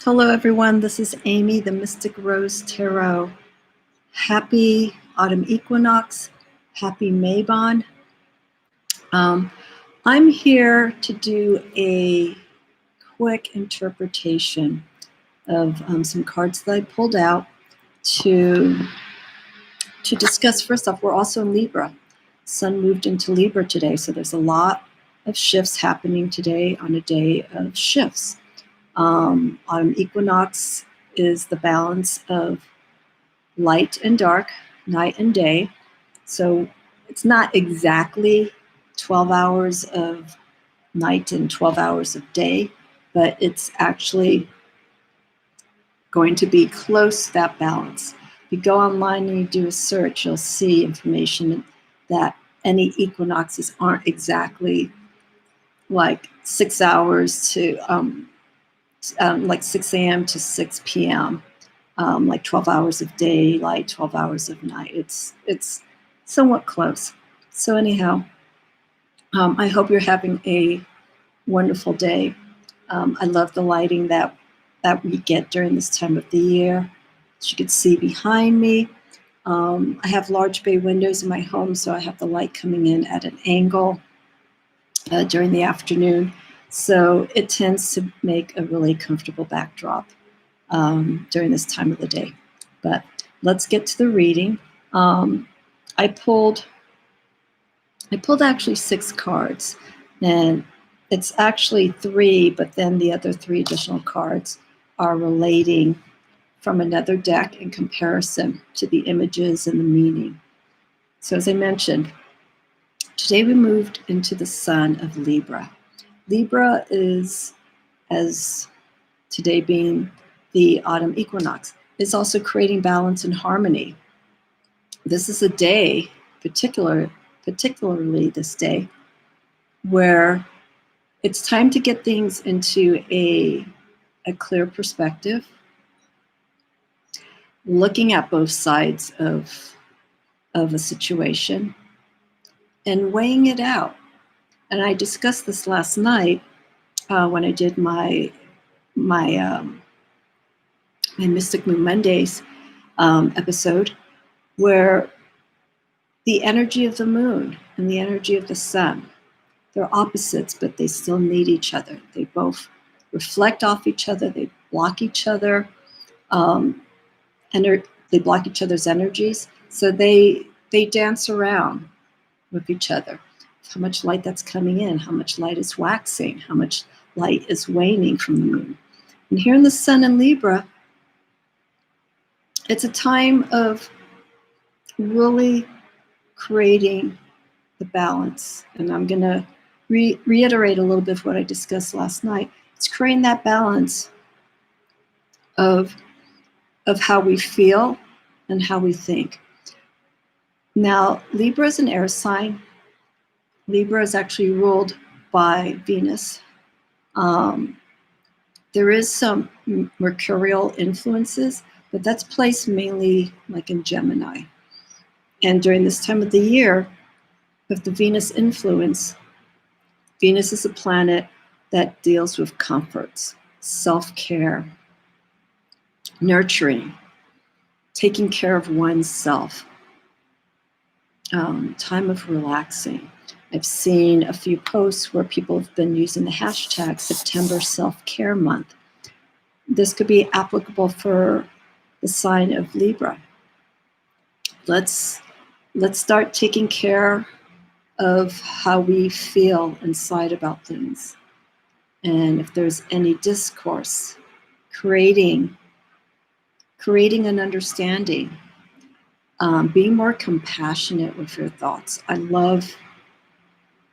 Hello, everyone. This is Amy, the Mystic Rose Tarot. Happy autumn equinox. Happy Mabon. I'm here to do a quick interpretation of some cards that I pulled out to discuss. First off, we're also in Libra. Sun moved into Libra today, so there's a lot of shifts happening today on a day of shifts. Autumn equinox is the balance of light and dark, night and day. So it's not exactly 12 hours of night and 12 hours of day, but it's actually going to be close to that balance. If you go online and you do a search, you'll see information that any equinoxes aren't exactly like 6 hours to like 6 a.m. to 6 p.m. Like 12 hours of daylight, 12 hours of night. It's somewhat close. So anyhow, I hope you're having a wonderful day. I love the lighting that we get during this time of the year. As you can see behind me, I have large bay windows in my home, so I have the light coming in at an angle during the afternoon. So it tends to make a really comfortable backdrop during this time of the day. But let's get to the reading. I pulled actually 6 cards, and it's actually 3, but then the other 3 additional cards are relating from another deck in comparison to the images and the meaning. So as I mentioned, today we moved into the sun of Libra. Libra is, as today being the autumn equinox, is also creating balance and harmony. This is a day, particularly this day, where it's time to get things into a clear perspective, looking at both sides of a situation and weighing it out. And I discussed this last night when I did my Mystic Moon Mondays episode, where the energy of the moon and the energy of the sun, they're opposites, but they still need each other. They both reflect off each other. They block each other, and they block each other's energies. So they dance around with each other. How much light that's coming in, how much light is waxing, how much light is waning from the moon. And here in the sun in Libra, it's a time of really creating the balance. And I'm going to reiterate a little bit of what I discussed last night. It's creating that balance of how we feel and how we think. Now, Libra is an air sign. Libra is actually ruled by Venus. There is some mercurial influences, but that's placed mainly like in Gemini. And during this time of the year, with the Venus influence, Venus is a planet that deals with comforts, self-care, nurturing, taking care of oneself, time of relaxing. I've seen a few posts where people have been using the hashtag September Self-Care Month. This could be applicable for the sign of Libra. Let's start taking care of how we feel inside about things. And if there's any discourse, creating an understanding, being more compassionate with your thoughts.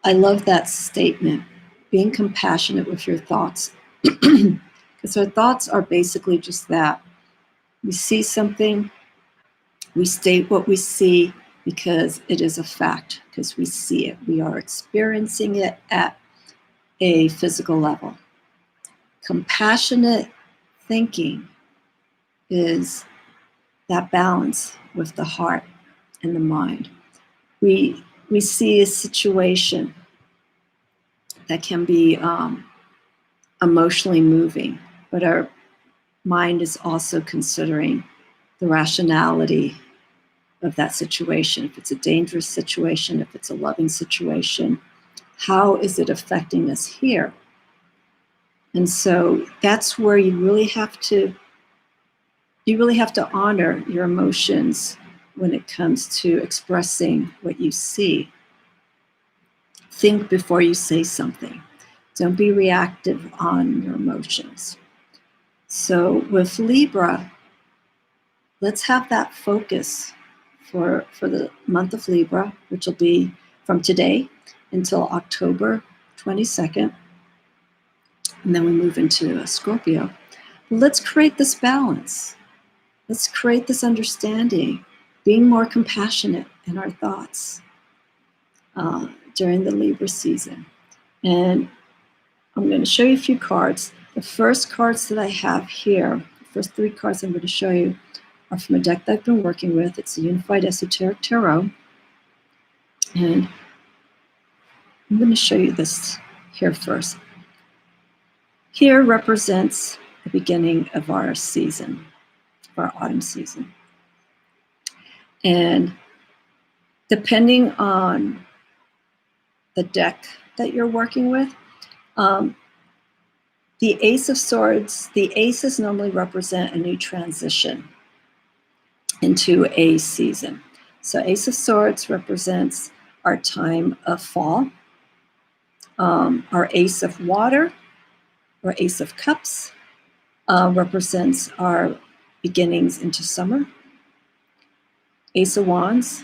I love that statement, being compassionate with your thoughts. Because our thoughts are basically just that. We see something, we state what we see because it is a fact, because we see it. We are experiencing it at a physical level. Compassionate thinking is that balance with the heart and the mind. We see a situation that can be emotionally moving, but our mind is also considering the rationality of that situation. If it's a dangerous situation, if it's a loving situation, how is it affecting us here? And so that's where you really have to honor your emotions when it comes to expressing what you see. Think before you say something. Don't be reactive on your emotions. So with Libra, let's have that focus for the month of Libra, which will be from today until October 22nd. And then we move into Scorpio. Let's create this balance. Let's create this understanding, being more compassionate in our thoughts during the Libra season. And I'm going to show you a few cards. The first cards that I have here, the first 3 cards I'm going to show you, are from a deck that I've been working with. It's a Unified Esoteric Tarot. And I'm going to show you this here first. Here represents the beginning of our season, of our autumn season. And depending on the deck that you're working with, the Ace of Swords, the aces normally represent a new transition into a season. So Ace of Swords represents our time of fall. Our Ace of Water, or Ace of Cups, represents our beginnings into summer. Ace of Wands,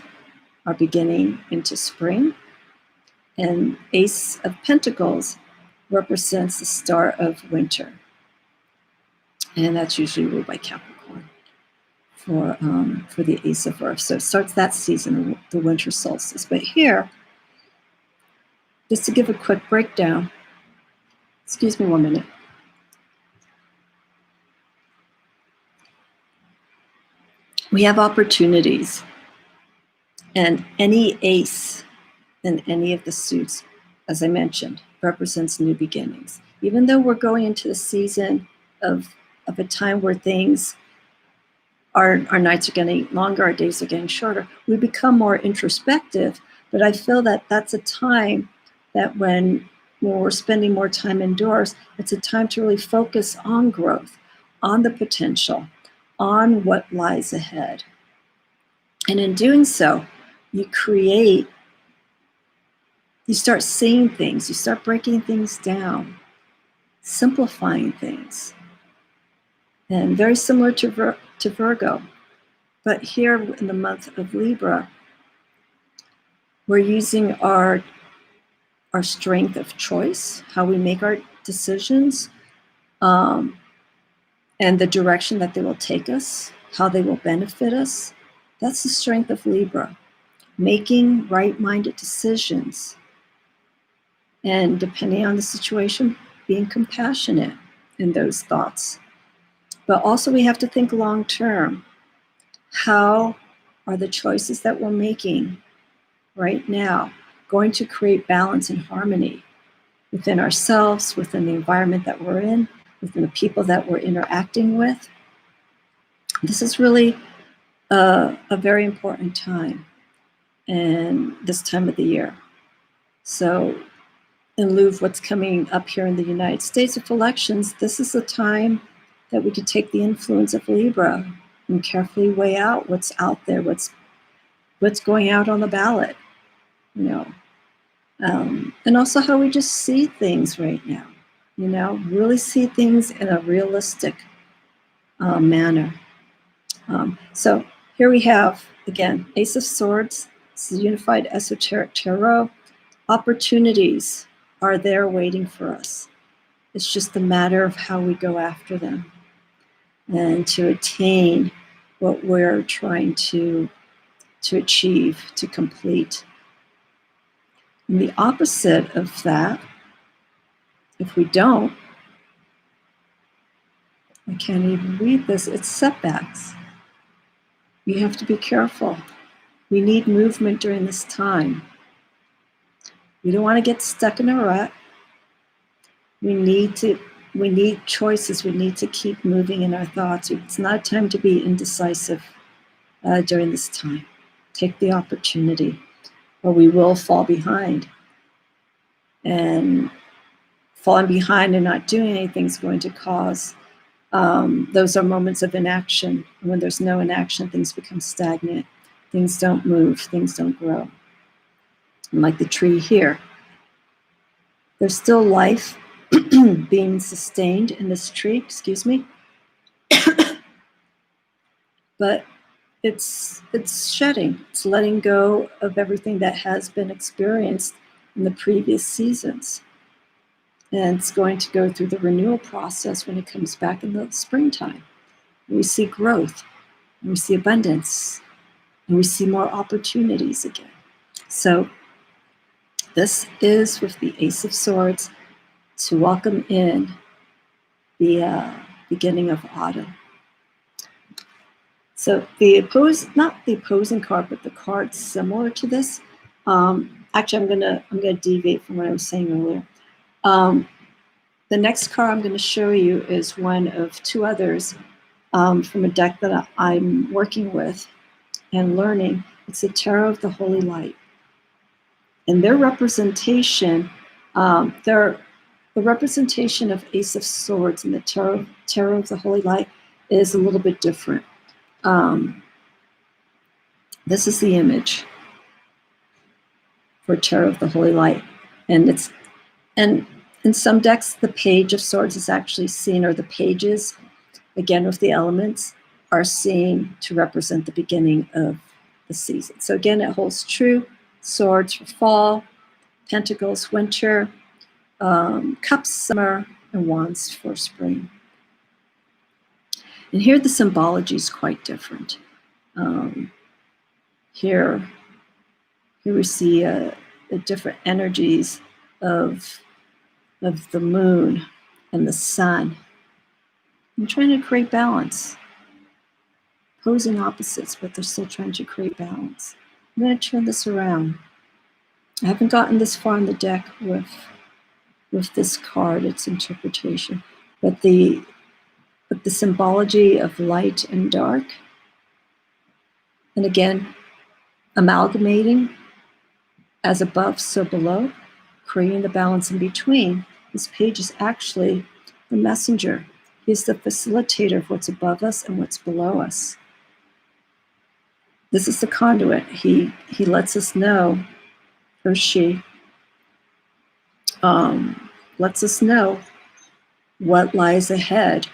our beginning into spring. And Ace of Pentacles represents the start of winter. And that's usually ruled by Capricorn for the Ace of Earth. So it starts that season, the winter solstice. But here, just to give a quick breakdown, excuse me 1 minute. We have opportunities, and any ace in any of the suits, as I mentioned, represents new beginnings. Even though we're going into the season of a time where things, our nights are getting longer, our days are getting shorter, we become more introspective. But I feel that that's a time that when we're spending more time indoors, it's a time to really focus on growth, on the potential, on what lies ahead. And in doing so, you start seeing things, you start breaking things down, simplifying things. And very similar to Virgo. But here in the month of Libra, we're using our strength of choice, how we make our decisions, and the direction that they will take us, how they will benefit us. That's the strength of Libra, making right-minded decisions. And depending on the situation, being compassionate in those thoughts. But also we have to think long-term. How are the choices that we're making right now going to create balance and harmony within ourselves, within the environment that we're in, within the people that we're interacting with? This is really a very important time, and this time of the year. So in lieu of what's coming up here in the United States with elections, this is a time that we could take the influence of Libra and carefully weigh out what's out there, what's going out on the ballot, and also how we just see things right now, really see things in a realistic manner. So here we have, again, Ace of Swords. This is Unified Esoteric Tarot. Opportunities are there waiting for us. It's just a matter of how we go after them and to attain what we're trying to achieve, to complete. And the opposite of that, if we don't, I can't even read this, it's setbacks. We have to be careful. We need movement during this time. We don't want to get stuck in a rut. We need to we need choices. We need to keep moving in our thoughts. It's not a time to be indecisive during this time. Take the opportunity, or we will fall behind. And falling behind and not doing anything is going to cause, those are moments of inaction. And when there's no inaction, things become stagnant. Things don't move, things don't grow. And like the tree here, there's still life being sustained in this tree, excuse me. But it's shedding, it's letting go of everything that has been experienced in the previous seasons. And it's going to go through the renewal process when it comes back in the springtime. We see growth, and we see abundance, and we see more opportunities again. So this is with the Ace of Swords to welcome in the beginning of autumn. So not the opposing card, but the card similar to this. Actually, I'm gonna deviate from what I was saying earlier. The next card I'm going to show you is one of two others from a deck that I'm working with and learning. It's the Tarot of the Holy Light. And their representation, the representation of Ace of Swords and the Tarot of the Holy Light is a little bit different. This is the image for Tarot of the Holy Light. And in some decks, the Page of Swords is actually seen, or the pages, again with the elements, are seen to represent the beginning of the season. So again, it holds true. Swords for fall, Pentacles winter, Cups summer, and Wands for spring. And here the symbology is quite different. Here we see the different energies of the moon and the sun. I'm trying to create balance. Opposing opposites, but they're still trying to create balance. I'm going to turn this around. I haven't gotten this far in the deck with this card, its interpretation, but the symbology of light and dark, and again, amalgamating as above, so below, creating the balance in between. This page is actually the messenger. He's the facilitator of what's above us and what's below us. This is the conduit. He lets us know, or she lets us know what lies ahead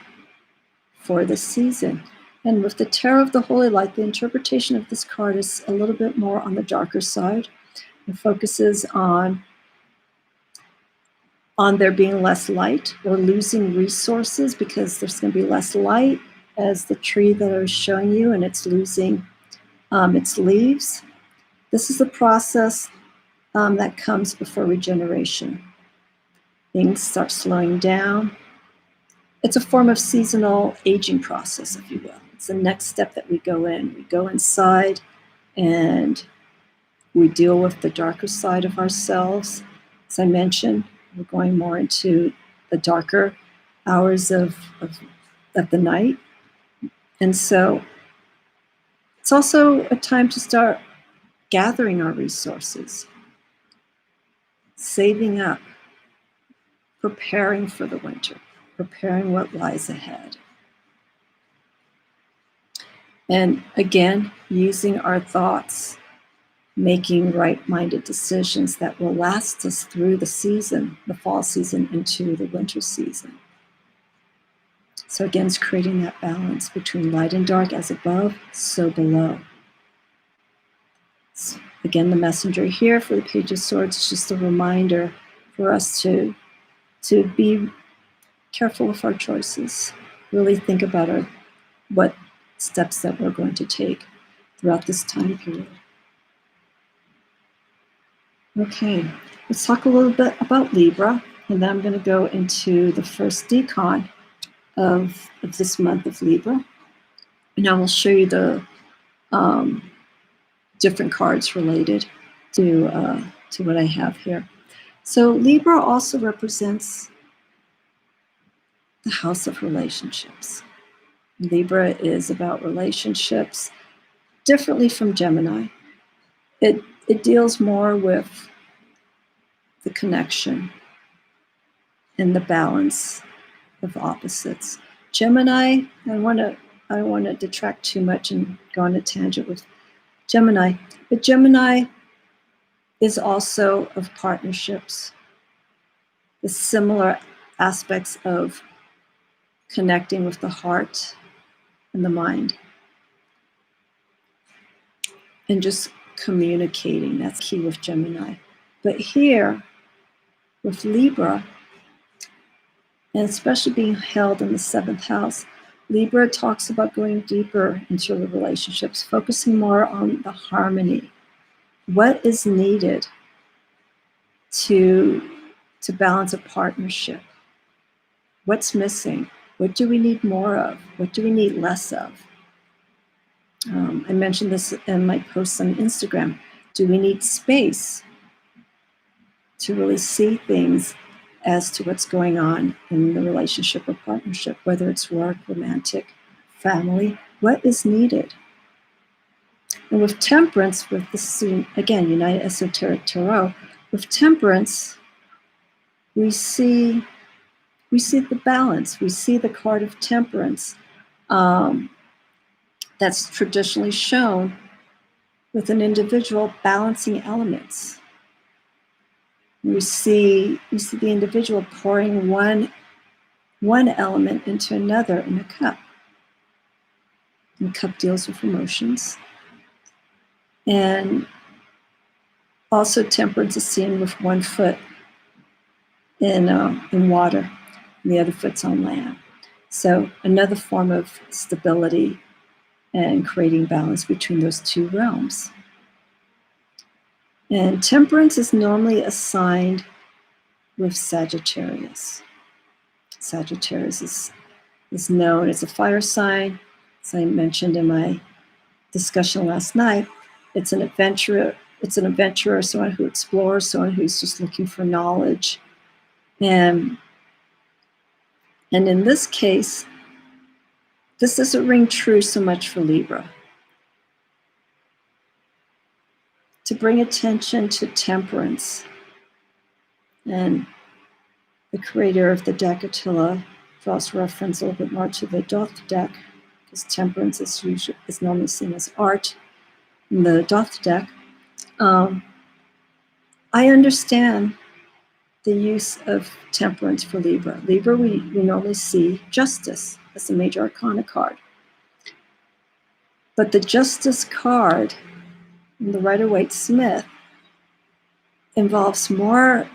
for this season. And with the Tarot of the Holy Light, the interpretation of this card is a little bit more on the darker side. It focuses on there being less light or losing resources, because there's going to be less light as the tree that I was showing you, and it's losing its leaves. This is a process that comes before regeneration. Things start slowing down. It's a form of seasonal aging process, if you will. It's the next step that we go in. We go inside and we deal with the darker side of ourselves. As I mentioned, we're going more into the darker hours of the night. And so it's also a time to start gathering our resources, saving up, preparing for the winter, preparing what lies ahead. And again, using our thoughts, making right-minded decisions that will last us through the season, the fall season into the winter season. So again, it's creating that balance between light and dark, as above, so below. So again, the messenger here for the Page of Swords is just a reminder for us to be careful with our choices. Really think about what steps that we're going to take throughout this time period. Okay, let's talk a little bit about Libra, and then I'm going to go into the first Decan of this month of Libra. And I will show you the different cards related to what I have here. So Libra also represents the house of relationships. Libra is about relationships differently from Gemini. It deals more with the connection and the balance of opposites. Gemini, I don't want to detract too much and go on a tangent with Gemini, but Gemini is also of partnerships, the similar aspects of connecting with the heart and the mind, and just communicating. That's key with Gemini. But here, with Libra, and especially being held in the 7th house, Libra talks about going deeper into the relationships, focusing more on the harmony. What is needed to balance a partnership? What's missing? What do we need more of? What do we need less of? I mentioned this in my posts on Instagram. Do we need space to really see things as to what's going on in the relationship or partnership, whether it's work, romantic, family? What is needed? And with Temperance, with this, again, United Esoteric Tarot, with Temperance, we see the balance. We see the card of Temperance that's traditionally shown with an individual balancing elements. We see the individual pouring one element into another in a cup. And the cup deals with emotions. And also Temperance is seen with one foot in water, and the other foot's on land. So another form of stability and creating balance between those two realms. And Temperance is normally assigned with Sagittarius. Sagittarius is known as a fire sign. As I mentioned in my discussion last night, it's an adventurer, someone who explores, someone who's just looking for knowledge. And in this case, this doesn't ring true so much for Libra. To bring attention to Temperance, and the creator of the deck, Attila, draws reference a little bit more to the Thoth deck, because Temperance is normally seen as art in the Thoth deck. I understand the use of Temperance for Libra. Libra, we normally see Justice as the major arcana card. But the Justice card in the Rider-Waite-Smith involves more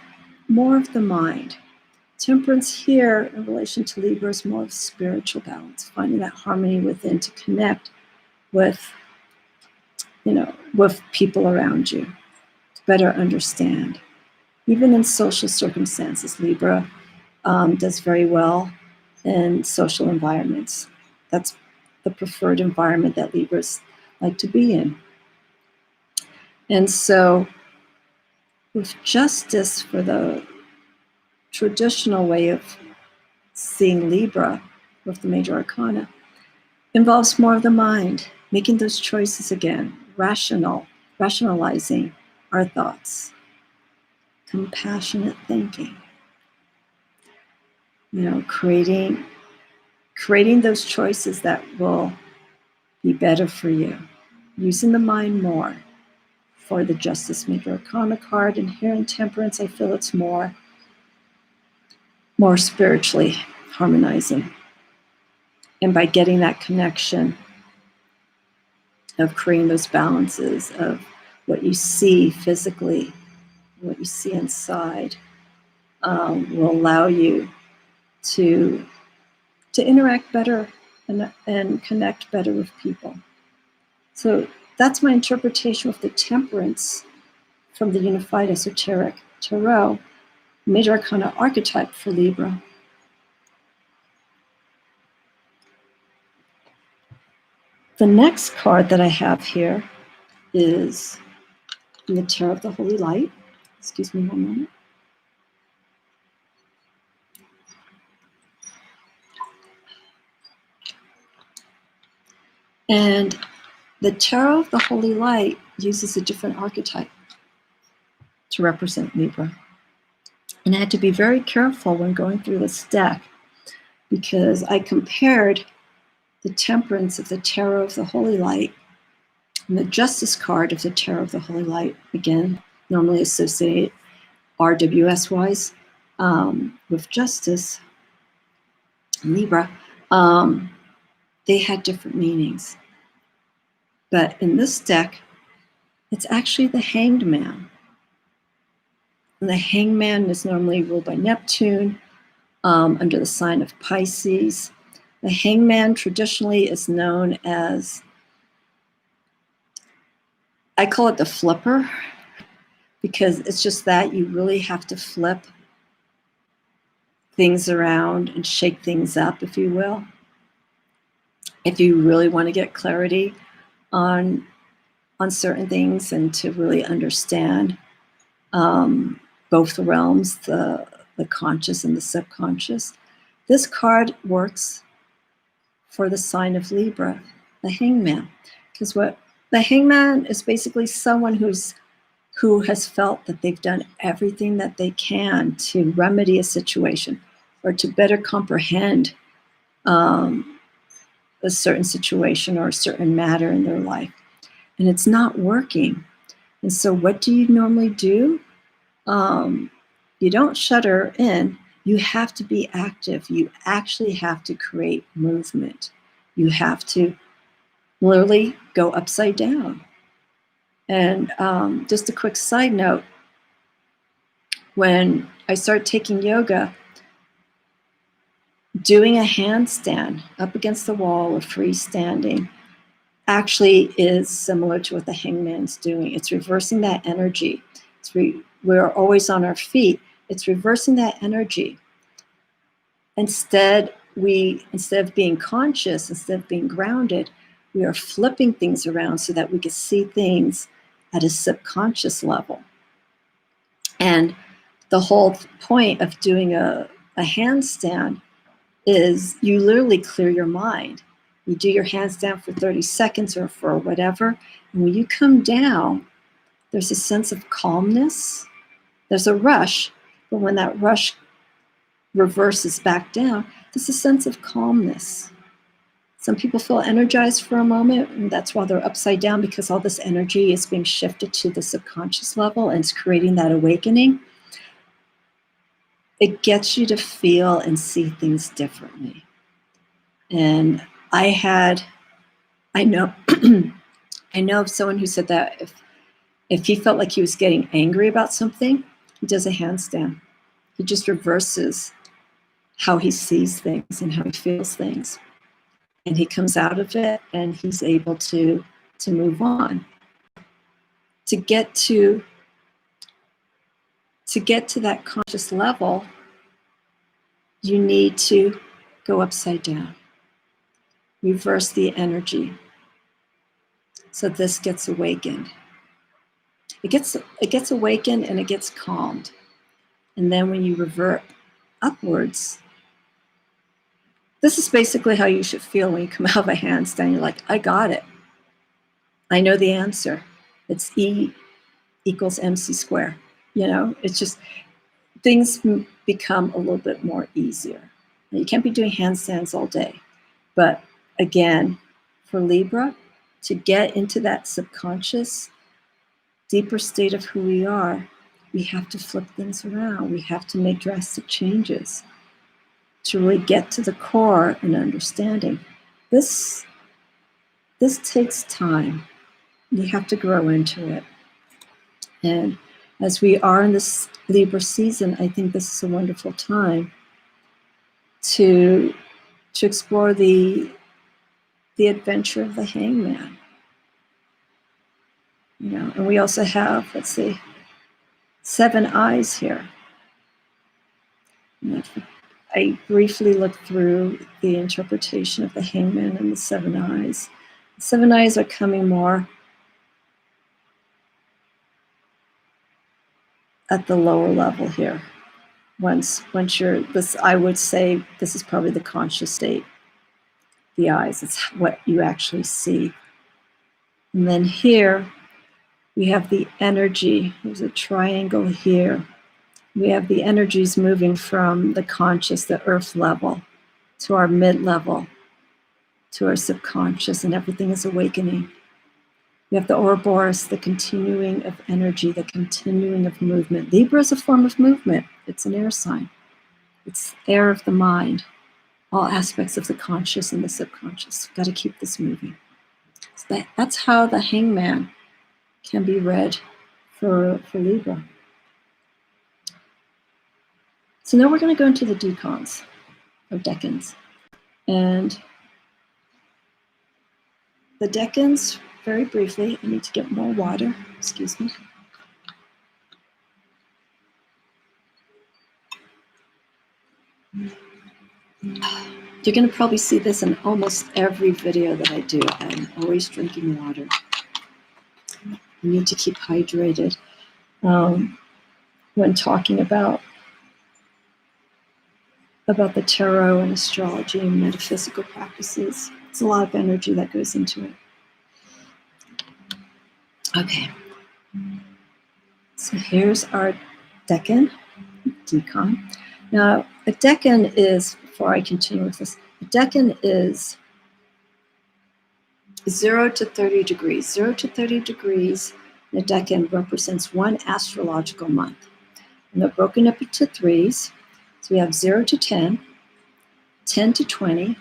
of the mind. Temperance here in relation to Libra is more of spiritual balance, finding that harmony within to connect with people around you, to better understand. Even in social circumstances, Libra does very well in social environments. That's the preferred environment that Libras like to be in. And so with Justice, for the traditional way of seeing Libra with the major arcana, involves more of the mind, making those choices again, rationalizing our thoughts, compassionate thinking, creating those choices that will be better for you, using the mind more for the Justice major arcana card. And here in Temperance, I feel it's more spiritually harmonizing. And by getting that connection of creating those balances of what you see physically, what you see inside, will allow you to interact better and connect better with people. So that's my interpretation of the Temperance from the Unified Esoteric Tarot, Major Arcana archetype for Libra. The next card that I have here is in the Tarot of the Holy Light. Excuse me one moment. And the Tarot of the Holy Light uses a different archetype to represent Libra. And I had to be very careful when going through this deck because I compared the Temperance of the Tarot of the Holy Light and the Justice card of the Tarot of the Holy Light, again, normally associated RWS-wise with Justice, Libra. They had different meanings. But in this deck, it's actually the Hanged Man. And the Hangman is normally ruled by Neptune under the sign of Pisces. The Hangman traditionally is known as, I call it the flipper, because it's just that you really have to flip things around and shake things up, if you will, if you really want to get clarity on certain things and to really understand both the realms, the conscious and the subconscious. This card works for the sign of Libra, the Hangman, because what the Hangman is basically someone who has felt that they've done everything that they can to remedy a situation or to better comprehend a certain situation or a certain matter in their life. And it's not working. And so what do you normally do? You don't shut her in. You have to be active. You actually have to create movement. You have to literally go upside down. And just a quick side note, when I started taking yoga, doing a handstand up against the wall or freestanding actually is similar to what the Hangman's doing. It's reversing that energy. We're always on our feet. It's reversing that energy. Instead of being conscious, instead of being grounded, we are flipping things around so that we can see things at a subconscious level. And the whole point of doing a handstand is you literally clear your mind. You do your handstand for 30 seconds or for whatever. And when you come down, there's a sense of calmness. There's a rush, but when that rush reverses back down, there's a sense of calmness. Some people feel energized for a moment, and that's why they're upside down, because all this energy is being shifted to the subconscious level and it's creating that awakening. It gets you to feel and see things differently. And I know I know of someone who said that if he felt like he was getting angry about something, he does a handstand. He just reverses how he sees things and how he feels things. And he comes out of it and he's able to move on. To get to that conscious level, you need to go upside down. Reverse the energy. So this gets awakened. It gets awakened and it gets calmed. And then when you revert upwards, this is basically how you should feel when you come out of a handstand. You're like, I got it. I know the answer. It's E equals MC squared. You know, it's just things become a little bit more easier. Now, you can't be doing handstands all day. But again, for Libra, to get into that subconscious, deeper state of who we are, we have to flip things around. We have to make drastic changes to really get to the core and understanding. This takes time. You have to grow into it. And as we are in this Libra season, I think this is a wonderful time to explore the adventure of the Hangman. You know, and we also have, let's see, 7 eyes here. And I briefly looked through the interpretation of the Hangman and the 7 eyes. The 7 eyes are coming more at the lower level here. Once you're this, I would say this is probably the conscious state. the eyes. It's what you actually see. And then here, we have the energy. There's a triangle here. We have the energies moving from the conscious, the earth level, to our mid-level, to our subconscious, and everything is awakening. We have the Ouroboros, the continuing of energy, the continuing of movement. Libra is a form of movement. It's an air sign. It's air of the mind, all aspects of the conscious and the subconscious. Got to keep this moving. So that's how the Hangman can be read for Libra. So now we're going to go into the decans, or decans. And the decans, very briefly, I need to get more water, excuse me. You're going to probably see this in almost every video that I do. I'm always drinking water. I need to keep hydrated when talking about the tarot and astrology and metaphysical practices. It's a lot of energy that goes into it. Okay. So here's our decan. Now, a decan is, before I continue with this, a decan is 0 to 30 degrees. 0 to 30 degrees in a decan represents one astrological month. And they're broken up into threes. So we have 0 to 10, 10 to 20,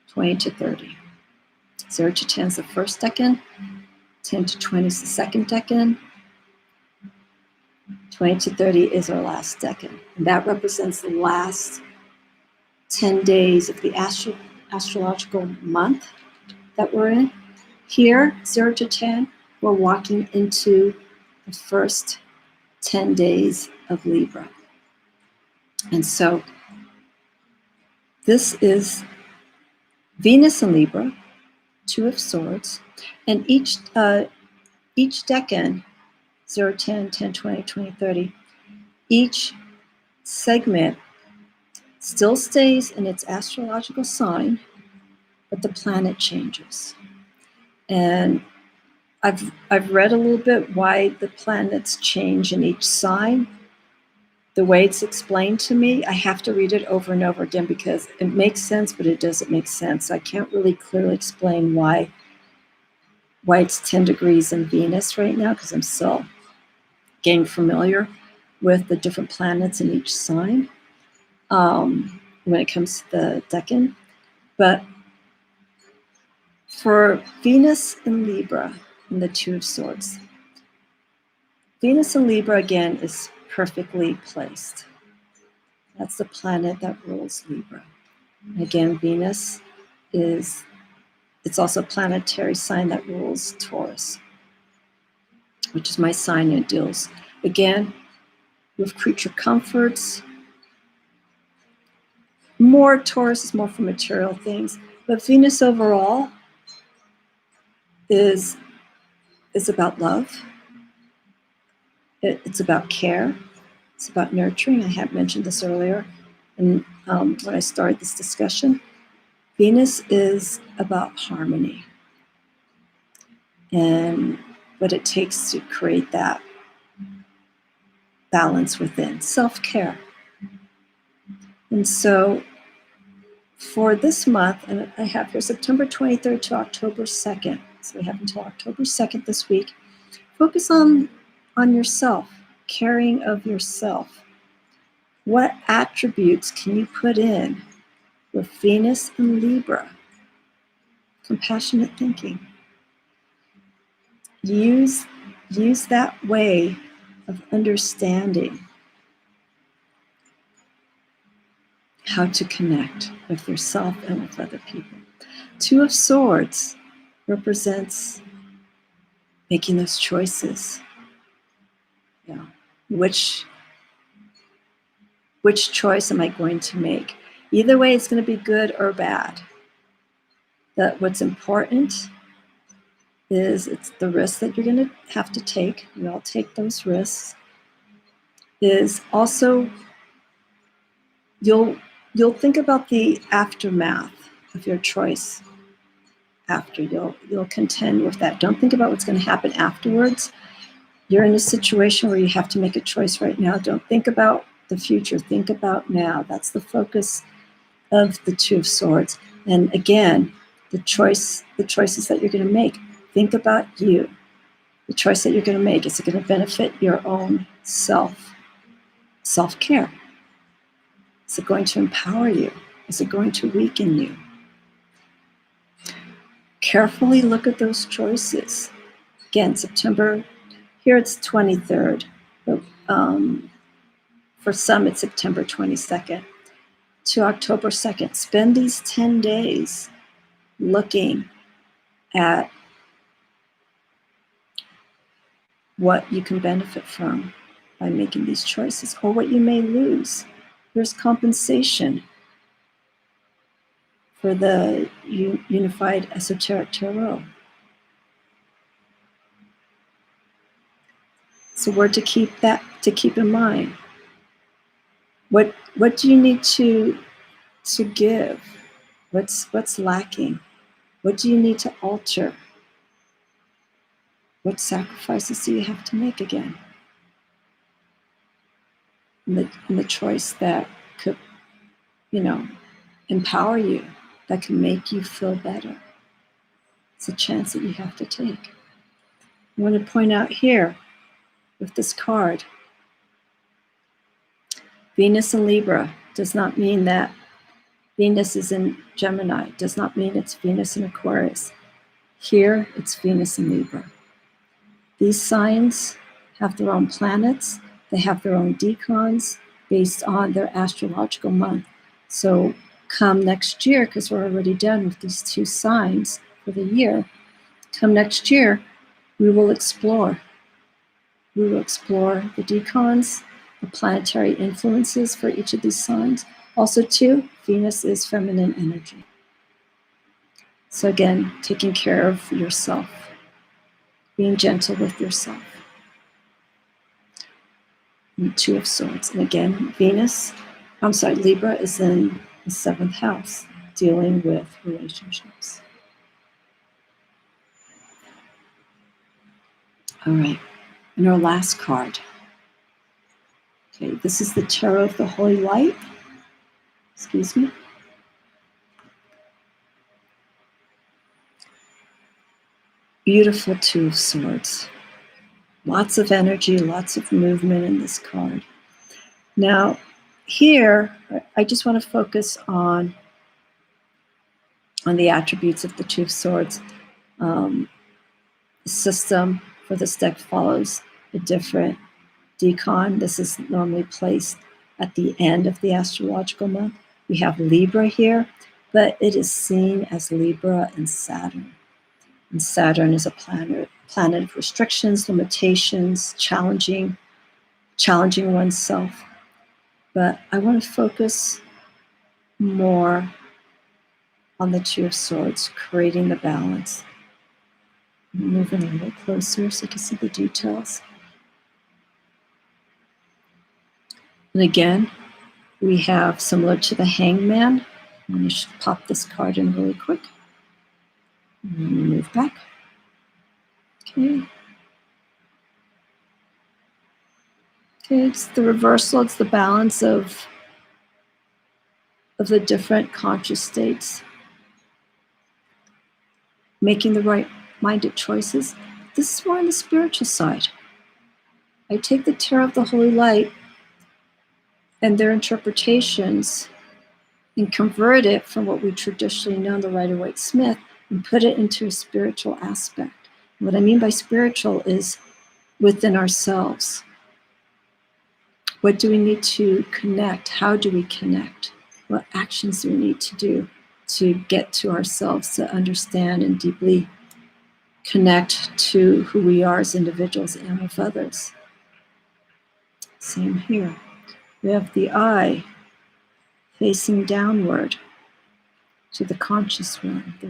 20 to 30. 0 to 10 is the first decan, 10 to 20 is the second decan, 20 to 30 is our last decan. And that represents the last 10 days of the astrological month that we're in. Here, 0 to 10, we're walking into the first 10 days of Libra. And so this is Venus in Libra, 2 of Swords, and each decan, 0, 10, 10, 20, 20, 30, each segment still stays in its astrological sign, but the planet changes. And I've read a little bit why the planets change in each sign. The way it's explained to me, I have to read it over and over again because it makes sense, but it doesn't make sense. I can't really clearly explain why it's 10 degrees in Venus right now, because I'm still getting familiar with the different planets in each sign when it comes to the decan. But for Venus in Libra and the 2 of Swords, Venus in Libra again is perfectly placed. That's the planet that rules Libra. And again, Venus it's also a planetary sign that rules Taurus, which is my sign, and it deals, again, with creature comforts. More Taurus is more for material things, but Venus overall is about love. It's about care. It's about nurturing. I had mentioned this earlier, and when I started this discussion, Venus is about harmony and what it takes to create that balance within, self-care. And so for this month, and I have here September 23rd to October 2nd, so we have until October 2nd this week, focus on yourself, caring of yourself. What attributes can you put in with Venus and Libra? Compassionate thinking. Use that way of understanding how to connect with yourself and with other people. 2 of Swords represents making those choices. Yeah. Which choice am I going to make? Either way, it's going to be good or bad. That what's important is it's the risk that you're going to have to take. We all take those risks. Is also you'll think about the aftermath of your choice. after. You'll contend with that. Don't think about what's going to happen afterwards. You're in a situation where you have to make a choice right now. Don't think about the future. Think about now. That's the focus of the Two of Swords. And again, the choices that you're going to make. Think about you. The choice that you're going to make. Is it going to benefit your own self-care? Is it going to empower you? Is it going to weaken you? Carefully look at those choices. Again, September, here it's 23rd, but for some it's September 22nd to October 2nd. Spend these 10 days looking at what you can benefit from by making these choices, or what you may lose. There's compensation for the Unified Esoteric Tarot. It's a word to keep in mind. What do you need to give? What's lacking? What do you need to alter? What sacrifices do you have to make again? And the choice that could, empower you, that can make you feel better. It's a chance that you have to take. I want to point out here with this card, Venus in Libra does not mean that Venus is in Gemini, does not mean it's Venus in Aquarius. Here, it's Venus in Libra. These signs have their own planets. They have their own decans based on their astrological month. So come next year, because we're already done with these two signs for the year, come next year, we will explore. We will explore the decans, the planetary influences for each of these signs. Also, too, Venus is feminine energy. So again, taking care of yourself, being gentle with yourself. And Two of Swords. And again, Libra is in the 7th house, dealing with relationships. All right, and our last card. Okay, this is the Tarot of the Holy Light. Excuse me. Beautiful Two of Swords. Lots of energy, lots of movement in this card. Now, here, I just want to focus on the attributes of the Two of Swords. The system for this deck follows a different decan. This is normally placed at the end of the astrological month. We have Libra here, but it is seen as Libra and Saturn. And Saturn is a planet of restrictions, limitations, challenging oneself. But I want to focus more on the Two of Swords, creating the balance. I'm moving a little closer so you can see the details. And again, we have, similar to the Hangman, I'm going to pop this card in really quick. And then we move back. Okay. Okay, it's the reversal, it's the balance of the different conscious states. Making the right-minded choices. This is more on the spiritual side. I take the Tarot of the Holy Light and their interpretations and convert it from what we traditionally know, the Rider-Waite-Smith, and put it into a spiritual aspect. And what I mean by spiritual is within ourselves. What do we need to connect? How do we connect? What actions do we need to do to get to ourselves, to understand and deeply connect to who we are as individuals and with others? Same here. We have the eye facing downward to the conscious one, the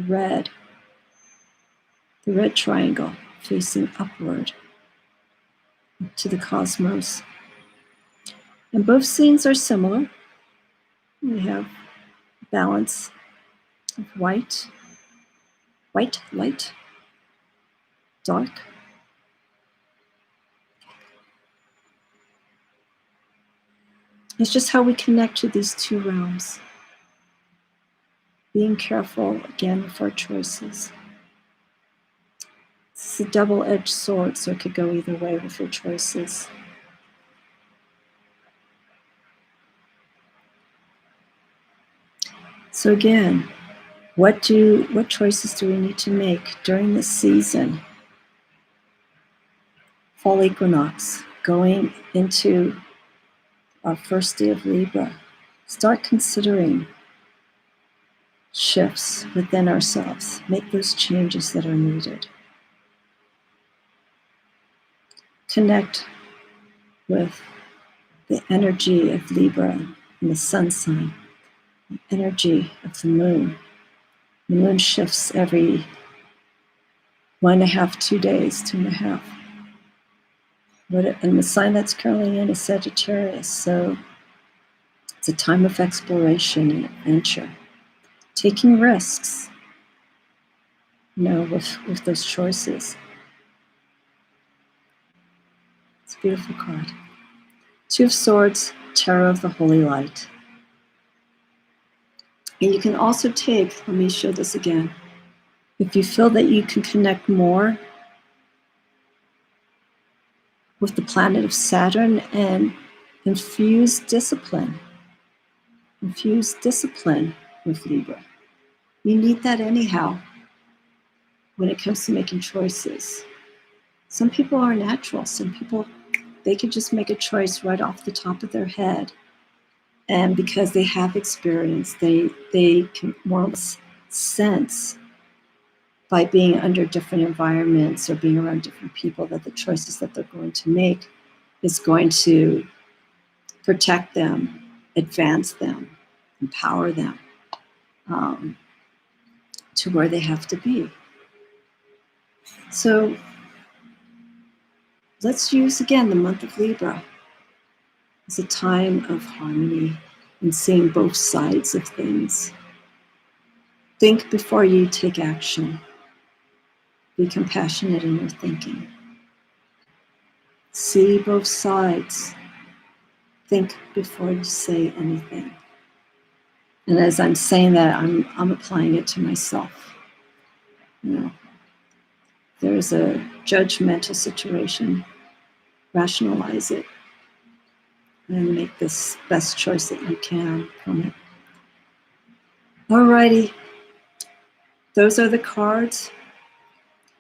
red triangle facing upward to the cosmos. And both scenes are similar. We have balance of white white, light, dark. It's just how we connect to these two realms. Being careful, again, with our choices. It's a double-edged sword, so it could go either way with your choices. So again, what choices do we need to make during this season? Fall equinox, going into our first day of Libra. Start considering shifts within ourselves. Make those changes that are needed. Connect with the energy of Libra and the sun sign, the energy of the moon. The moon shifts every 1.5, 2 days, 2.5. And the sign that's currently in is Sagittarius, so it's a time of exploration and adventure. Taking risks, with those choices. It's a beautiful card. Two of Swords, Tarot of the Holy Light. And you can also take, let me show this again. If you feel that you can connect more with the planet of Saturn and infuse discipline. Infuse discipline with Libra. You need that anyhow when it comes to making choices. Some people are natural. Some people, they could just make a choice right off the top of their head. And because they have experience, they can more or less sense by being under different environments or being around different people that the choices that they're going to make is going to protect them, advance them, empower them to where they have to be. So let's use, again, the month of Libra as a time of harmony and seeing both sides of things. Think before you take action. Be compassionate in your thinking. See both sides. Think before you say anything. And as I'm saying that, I'm applying it to myself. There's a judgmental situation. Rationalize it and make this best choice that you can from it. Alrighty. Those are the cards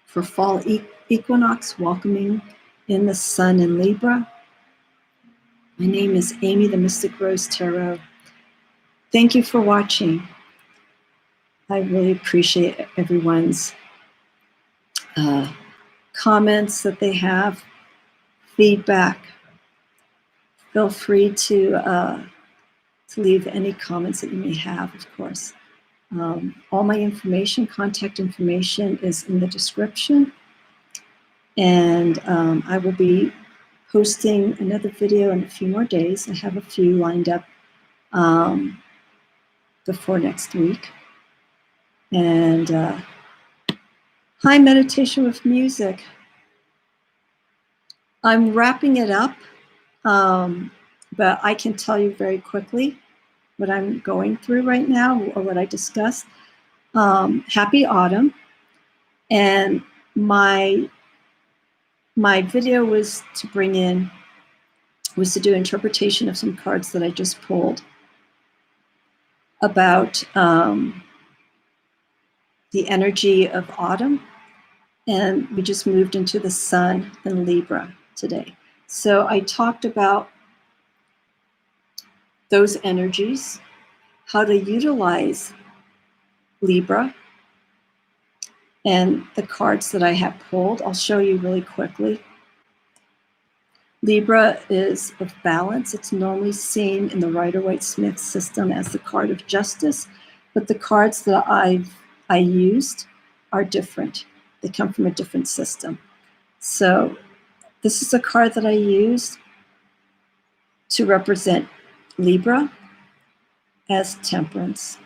for fall equinox, welcoming in the sun in Libra. My name is Amy, the Mystic Rose Tarot. Thank you for watching. I really appreciate everyone's comments that they have, feedback. Feel free to leave any comments that you may have, of course. All my information, contact information, is in the description. And I will be posting another video in a few more days. I have a few lined up before next week. And hi, Meditation with Music. I'm wrapping it up, but I can tell you very quickly what I'm going through right now, or what I discussed. Happy autumn. And my video was to do interpretation of some cards that I just pulled about the energy of autumn. And we just moved into the sun in Libra today. So I talked about those energies, how to utilize Libra, and the cards that I have pulled. I'll show you really quickly. Libra is of balance. It's normally seen in the Rider-Waite-Smith system as the card of justice, but the cards that I used are different. They come from a different system. So this is a card that I used to represent Libra as Temperance.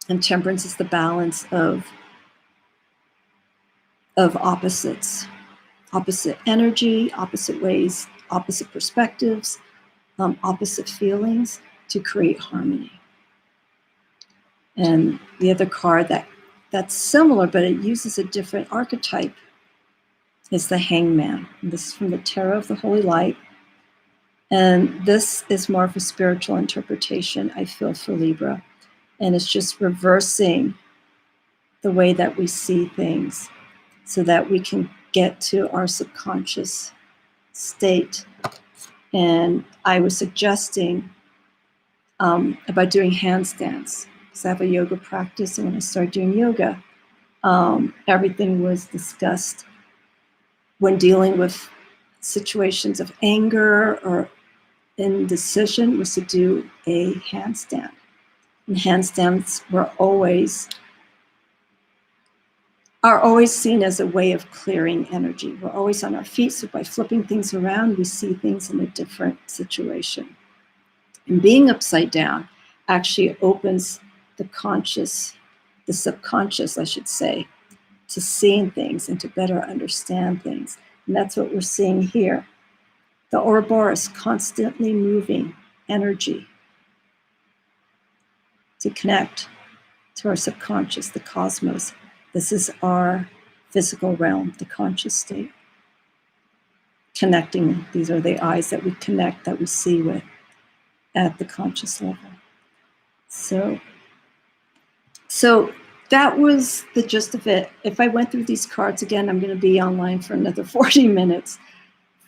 And temperance is the balance of opposites, opposite energy, opposite ways, opposite perspectives, opposite feelings to create harmony. And the other card that's similar, but it uses a different archetype, is the Hangman. And this is from the Tarot of the Holy Light. And this is more of a spiritual interpretation, I feel, for Libra. And it's just reversing the way that we see things so that we can get to our subconscious state. And I was suggesting about doing handstands, because I have a yoga practice, and when I started doing yoga, everything was discussed when dealing with situations of anger or indecision was to do a handstand. And handstands are always seen as a way of clearing energy. We're always on our feet, so by flipping things around, we see things in a different situation. And being upside down actually opens the subconscious, I should say, to seeing things and to better understand things. And that's what we're seeing here. The Ouroboros, constantly moving energy to connect to our subconscious, the cosmos. This is our physical realm, the conscious state. Connecting, these are the eyes that we connect, that we see with at the conscious level. So that was the gist of it. If I went through these cards again, I'm going to be online for another 40 minutes.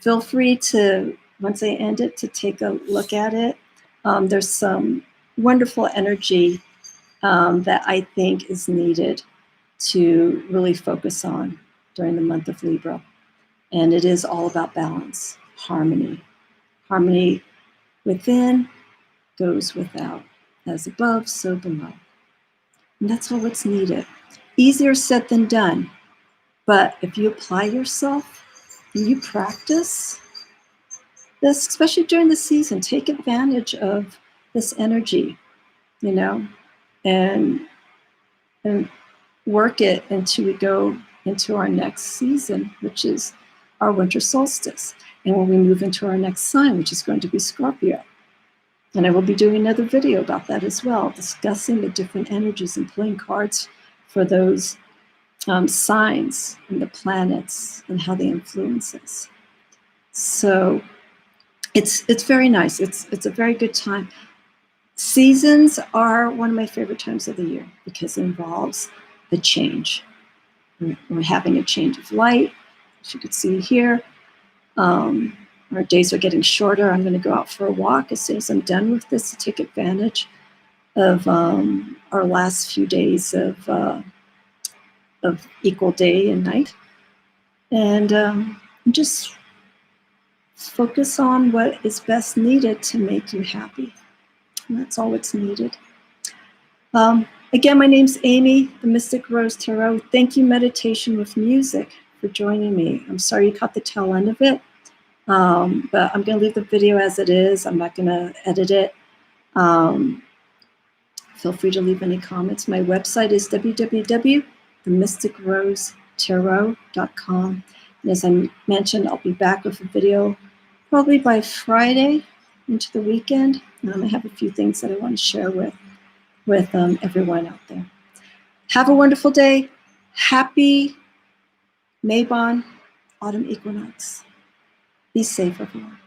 Feel free to, once I end it, to take a look at it. There's some wonderful energy that I think is needed to really focus on during the month of Libra. And it is all about balance, harmony. Harmony within goes without. As above, so below. And that's all that's needed. Easier said than done. But if you apply yourself and you practice this, especially during the season, take advantage of this energy, and work it until we go into our next season, which is our winter solstice. And when we move into our next sign, which is going to be Scorpio. And I will be doing another video about that as well, discussing the different energies and playing cards for those signs and the planets and how they influence us. So it's very nice. It's a very good time. Seasons are one of my favorite times of the year because it involves the change. We're having a change of light, as you can see here. Our days are getting shorter. I'm going to go out for a walk as soon as I'm done with this to take advantage of our last few days of equal day and night. And just focus on what is best needed to make you happy. And that's all that's needed. Again, my name's Amy, the Mystic Rose Tarot. Thank you, Meditation with Music, for joining me. I'm sorry you caught the tail end of it. But I'm going to leave the video as it is. I'm not going to edit it. Feel free to leave any comments. My website is www.themysticrosetarot.com. And as I mentioned, I'll be back with a video probably by Friday into the weekend. I have a few things that I want to share with everyone out there. Have a wonderful day. Happy Mabon Autumn Equinox. Be safe, everyone.